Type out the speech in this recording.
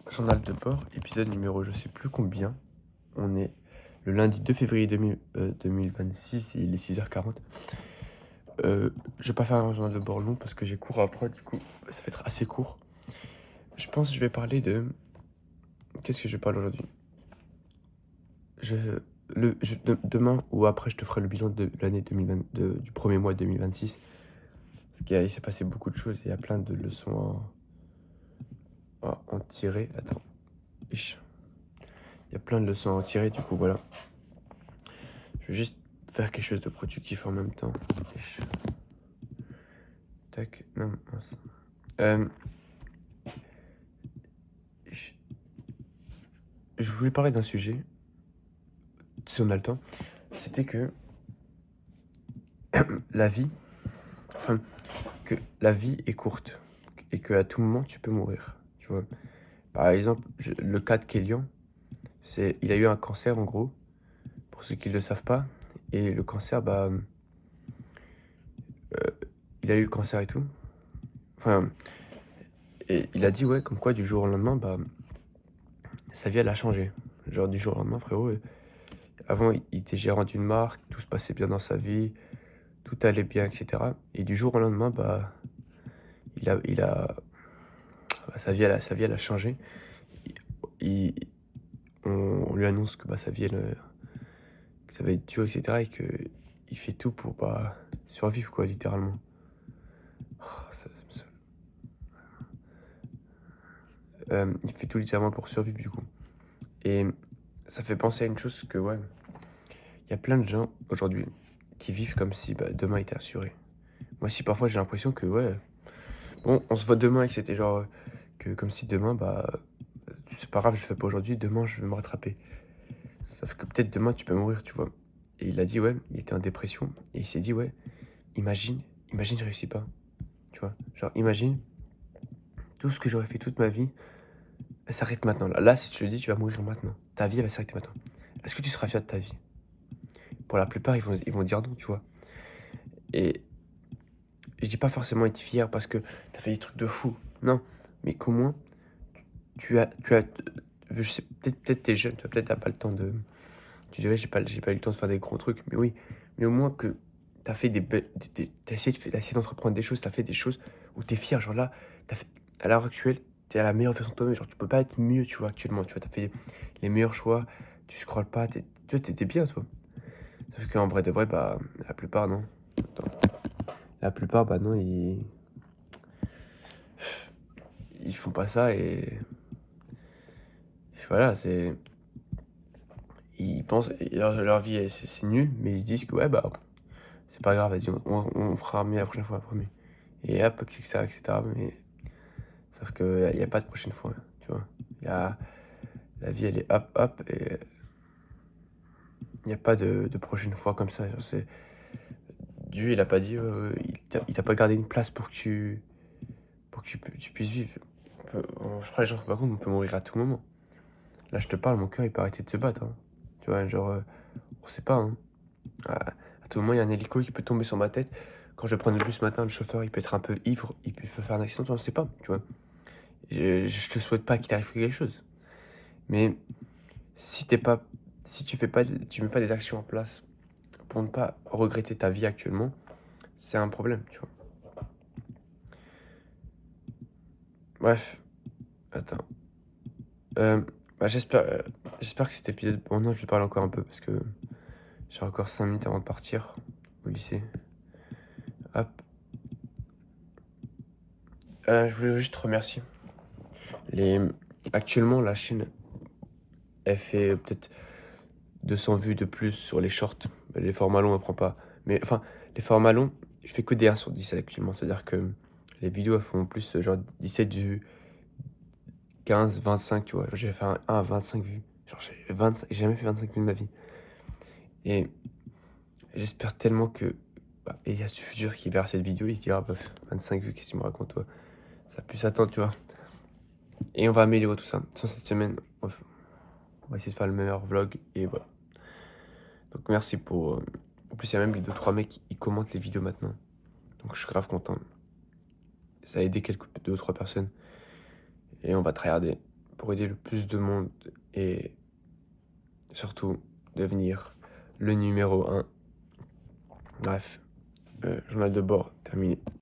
Journal de bord, épisode numéro je sais plus combien. On est le lundi 2 février 2026 et il est 6h40. Je vais pas faire un journal de bord long parce que j'ai cours après, du coup ça va être assez court. Je pense que je vais parler de... Qu'est-ce que je vais parler aujourd'hui? Demain ou après je te ferai le bilan de l'année 2020, du premier mois 2026. Parce qu'il s'est passé beaucoup de choses, il y a plein de leçons à en tirer. Attends. Il y a plein de leçons à en tirer, du coup voilà. Je vais juste faire quelque chose de productif en même temps. Tac, non, mince. Je je voulais parler d'un sujet, si on a le temps. C'était que la vie, enfin, que la vie est courte et qu'à tout moment tu peux mourir. Tu vois. Par exemple, le cas de Kélian, il a eu un cancer en gros, pour ceux qui ne le savent pas. Et le cancer, il a eu le cancer et tout. Enfin, et il a dit, ouais, comme quoi du jour au lendemain, sa vie elle a changé. Genre du jour au lendemain, frérot. Avant, il était gérant d'une marque, tout se passait bien dans sa vie, tout allait bien, etc. Et du jour au lendemain, il a, sa vie, elle a changé. Il- on lui annonce que sa vie, que ça va être dur, etc. Et qu'il fait tout pour survivre, quoi, littéralement. Oh, ça me saoule. Il fait tout littéralement pour survivre, du coup. Et ça fait penser à une chose que, ouais, il y a plein de gens aujourd'hui qui vivent comme si demain était assuré. Moi aussi, parfois, j'ai l'impression que, ouais, bon, on se voit demain et que c'était genre, que comme si demain, c'est pas grave, je le fais pas aujourd'hui, demain, je vais me rattraper. Sauf que peut-être demain, tu peux mourir, tu vois. Et il a dit, ouais, il était en dépression, et il s'est dit, ouais, imagine, je réussis pas, tu vois. Genre, imagine, tout ce que j'aurais fait toute ma vie, elle s'arrête maintenant. Là, si tu le dis, tu vas mourir maintenant. Ta vie, elle va s'arrêter maintenant. Est-ce que tu seras fier de ta vie? Pour la plupart, ils vont dire non, tu vois. Et je dis pas forcément être fier parce que t'as fait des trucs de fou. Non, mais qu'au moins, tu as, je sais, peut-être t'es jeune, peut-être t'as pas le temps de, tu dirais, j'ai pas eu le temps de faire des gros trucs, mais oui, mais au moins que t'as fait t'as t'as essayé d'entreprendre des choses, t'as fait des choses où t'es fier, genre là, à l'heure actuelle, t'es à la meilleure version de toi-même, genre tu peux pas être mieux, tu vois, actuellement, tu vois, t'as fait les meilleurs choix, tu scrolles pas, tu vois, t'étais bien, toi. Sauf qu'en vrai de vrai, la plupart, non. Attends. La plupart, non, ils font pas ça et voilà, ils pensent, leur vie, c'est nul, mais ils se disent que ouais, c'est pas grave, vas-y, on fera mieux la prochaine fois, promis. Et hop, etc. Mais sauf qu'il n'y a pas de prochaine fois, tu vois. La vie, elle est hop, hop, et il n'y a pas de prochaine fois comme ça. Genre, Dieu, il a pas dit, il t'a pas gardé une place pour que tu puisses vivre. Je crois que les gens se rendent pas compte, on peut mourir à tout moment. Là, je te parle, mon cœur, il peut arrêter de se battre, hein. Tu vois, genre, on sait pas, hein. À tout moment, il y a un hélico qui peut tomber sur ma tête. Quand je vais prendre le bus ce matin, le chauffeur, il peut être un peu ivre, il peut faire un accident, tu ne sais pas, tu vois. Je te souhaite pas qu'il t'arrive quelque chose. Mais si t'es pas, si tu fais pas, tu mets pas des actions en place pour ne pas regretter ta vie actuellement, c'est un problème, tu vois. Bref, attends. Euh, j'espère que cet épisode... Bon, non, je vais parler encore un peu parce que j'ai encore 5 minutes avant de partir au lycée. Hop. Je voulais juste te remercier. Les... Actuellement, la chaîne, elle fait peut-être 200 vues de plus sur les shorts. Les formats longs, elle prend pas. Mais enfin, les formats longs, je fais que des 1 sur 10 actuellement. C'est-à-dire que les vidéos, elles font plus genre 17 vues, 15, 25, tu vois. J'ai fait un à 25 vues. Genre, j'ai jamais fait 25 vues de ma vie. Et j'espère tellement que Elias du futur qui verra cette vidéo, il se dira, 25 vues, qu'est-ce que tu me racontes, toi? Ça peut s'attendre, tu vois. Et on va améliorer tout ça. Sans cette semaine, on va essayer de faire le meilleur vlog. Et voilà. Donc merci pour... En plus, il y a même 2-3 mecs qui commentent les vidéos maintenant. Donc je suis grave content. Ça a aidé 2 ou 3 personnes. Et on va tryharder pour aider le plus de monde et surtout devenir le numéro 1. Bref, journal de bord terminé.